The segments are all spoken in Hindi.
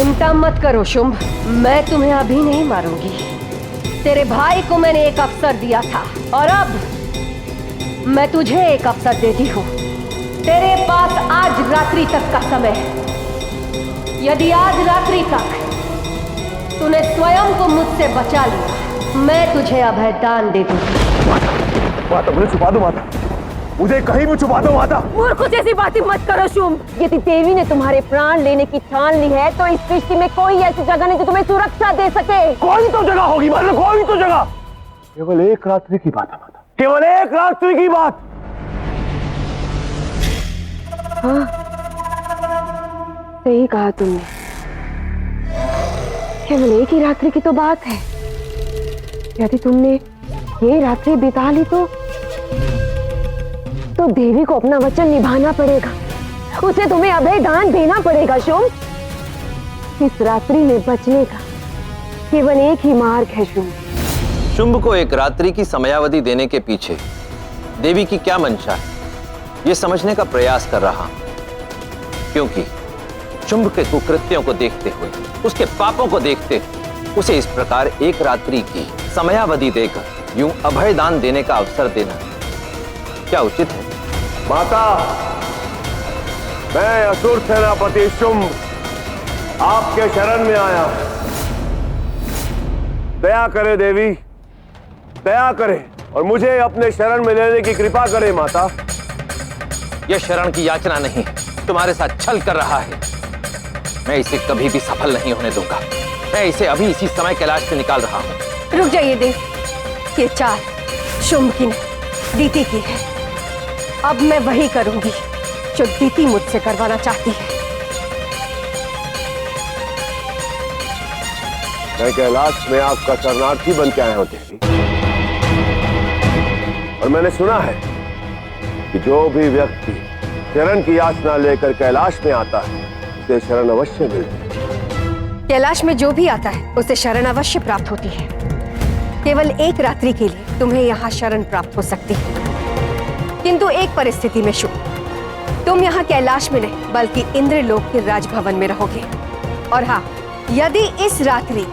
चिंता मत करो शुंभ, मैं तुम्हें अभी नहीं मारूंगी। तेरे भाई को मैंने एक अवसर दिया था और अब मैं तुझे एक अवसर देती हूँ। तेरे पास आज रात्रि तक का समय है। यदि आज रात्रि तक तूने स्वयं को मुझसे बचा लिया, मैं तुझे अभय दान दे दूंगी। माता मुझे छुपा दो, माता मुझे कहीं भी छुपा दो माता। मूर्ख जैसी बातें मत करो शुंभ। यदि देवी ने तुम्हारे प्राण लेने की ठान ली है तो इस सृष्टि में कोई ऐसी जगह नहीं जो तुम्हें सुरक्षा दे सके। कोई तो जगह होगी माता, कोई तो जगह। केवल एक रात्रि की बात है माता, केवल एक रात्रि की बात। हाँ, सही कहा तुमने, केवल एक ही रात्रि की तो बात है। यदि तुमने ये रात्रि बिता ली तो देवी को अपना वचन निभाना पड़ेगा, उसे तुम्हें अभय दान देना पड़ेगा शुंभ। इस रात्रि में बचने का केवल एक ही मार्ग है शुंभ। शुंभ को एक रात्रि की समयावधि देने के पीछे देवी की क्या मंशा है, यह समझने का प्रयास कर रहा हूं, क्योंकि शुंभ के कुकृत्यों को देखते हुए, उसके पापों को देखते हुए उसे इस प्रकार एक रात्रि की समयावधि देकर यूं अभय दान देने का अवसर देना क्या उचित है? माता, मैं असुर सेनापति शुंभ आपके शरण में आया हूं। दया करे देवी, दया करे और मुझे अपने शरण में लेने की कृपा करे माता। यह शरण की याचना नहीं, तुम्हारे साथ छल कर रहा है। मैं इसे कभी भी सफल नहीं होने दूंगा। मैं इसे अभी इसी समय कैलाश से निकाल रहा हूं। रुक जाइए देव, ये चाल शुंभ की नहीं, दीति की है। अब मैं वही करूंगी जो दीति मुझसे करवाना चाहती है। मैं कैलाश में आपका शरणार्थी बन के आया हूं देवी, और मैंने सुना है कि जो भी व्यक्ति शरण की याचना लेकर कैलाश में आता है उसे शरण अवश्य मिलती है। कैलाश में जो भी आता है उसे शरण अवश्य प्राप्त होती है। केवल एक रात्रि के लिए तुम्हें यहाँ शरण प्राप्त हो सकती है, किंतु एक परिस्थिति में शुंभ, तुम यहाँ कैलाश में नहीं बल्कि इंद्रलोक के राजभवन में रहोगे। और हाँ, यदि इस रात्रि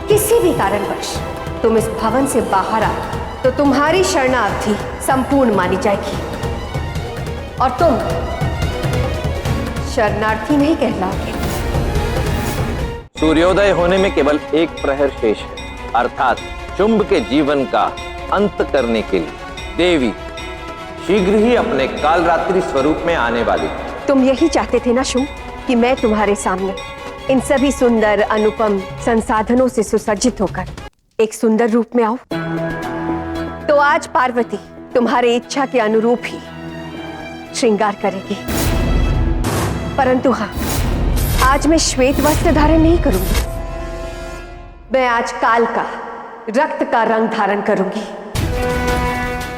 किसी भी कारणवश तुम इस भवन से बाहर आए तो तुम्हारी शरणार्थी संपूर्ण मानी जाएगी और तुम शरणार्थी नहीं कहलाओगे। सूर्योदय होने में केवल एक प्रहर शेष है, अर्थात शुंभ के जीवन का अंत करने के लिए देवी शीघ्र ही अपने कालरात्रि स्वरूप में आने वाली। तुम यही चाहते थे ना शुंभ कि मैं तुम्हारे सामने इन सभी सुंदर अनुपम संसाधनों से सुसज्जित होकर एक सुंदर रूप में आऊं? तो आज पार्वती तुम्हारी इच्छा के अनुरूप ही श्रृंगार करेगी। परंतु हाँ, आज मैं श्वेत वस्त्र धारण नहीं करूंगी। मैं आज काल का, रक्त का रंग धारण करूंगी।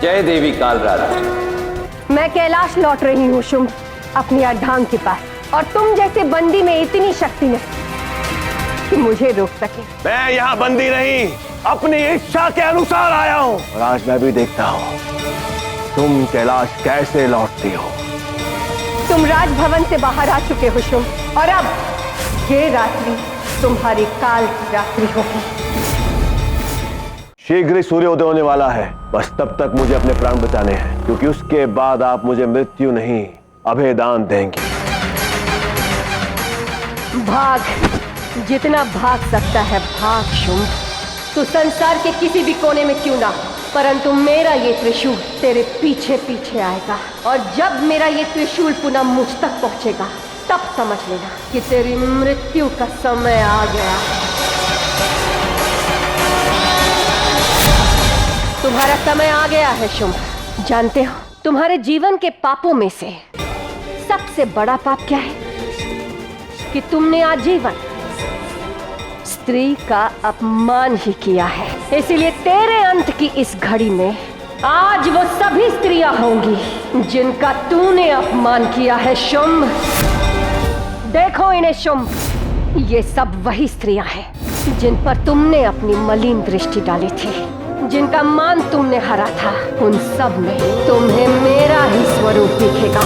जय देवी कालरात्रि। मैं कैलाश लौट रही हूँ शुंभ, अपनी अर्धांग के पास, और तुम जैसे बंदी में इतनी शक्ति नहीं कि मुझे रोक सके। मैं यहाँ बंदी नहीं, अपनी इच्छा के अनुसार आया हूँ, और आज मैं भी देखता हूँ तुम कैलाश कैसे लौटती हो। तुम राजभवन से बाहर आ चुके हो शुंभ, और अब ये रात्रि तुम्हारी काल की रात्रि होगी। शीघ्र ही सूर्योदय होने वाला है, बस तब तक मुझे अपने प्राण बचाने हैं, क्योंकि उसके बाद आप मुझे मृत्यु नहीं अभय दान देंगे। भाग, जितना भाग सकता है भाग शुंभ। तू संसार के किसी भी कोने में क्यों ना हो, परंतु मेरा ये त्रिशूल तेरे पीछे पीछे आएगा, और जब मेरा ये त्रिशूल पुनः मुझ तक पहुंचेगा तब समझ लेना कि तेरी मृत्यु का समय आ गया। तुम्हारा समय आ गया है शुंभ। जानते हो तुम्हारे जीवन के पापों में से सबसे बड़ा पाप क्या है? कि तुमने आजीवन स्त्री का अपमान ही किया है। इसीलिए तेरे अंत की इस घड़ी में आज वो सभी स्त्रियां होंगी जिनका तूने अपमान किया है शुंभ। देखो इन्हें शुंभ, ये सब वही स्त्रियां हैं जिन पर तुमने अपनी मलिन दृष्टि डाली थी, जिनका मान तुमने हरा था। उन सब में तुम्हें मेरा ही स्वरूप दिखेगा।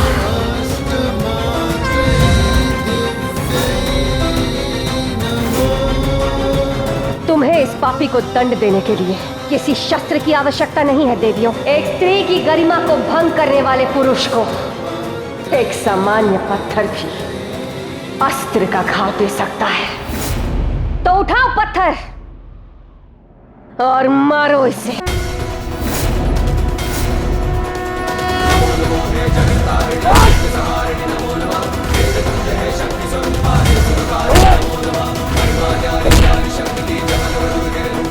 पापी को दंड देने के लिए किसी शस्त्र की आवश्यकता नहीं है देवियों। एक स्त्री की गरिमा को भंग करने वाले पुरुष को एक सामान्य पत्थर भी अस्त्र का घाव दे सकता है। तो उठाओ पत्थर और मारो इसे।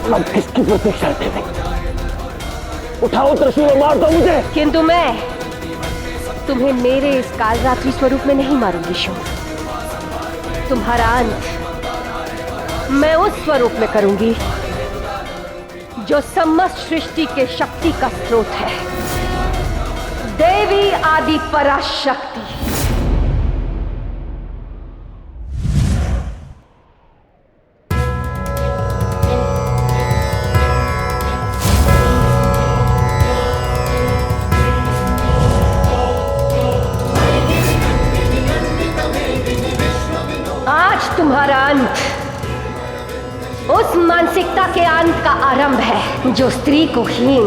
अब किसकी प्रतीक्षा थे? उठाओ त्रिशूल और मार दो मुझे। किंतु मैं तुम्हें मेरे इस कालरात्रि स्वरूप में नहीं मारूंगी शुंभ। तुम्हारा अंत मैं उस स्वरूप में करूंगी जो समस्त सृष्टि के शक्ति का स्रोत है, देवी आदि पराशक्ति। आज तुम्हारा अंत उस मानसिकता के अंत का आरंभ है जो स्त्री को हीन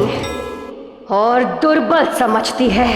और दुर्बल समझती है।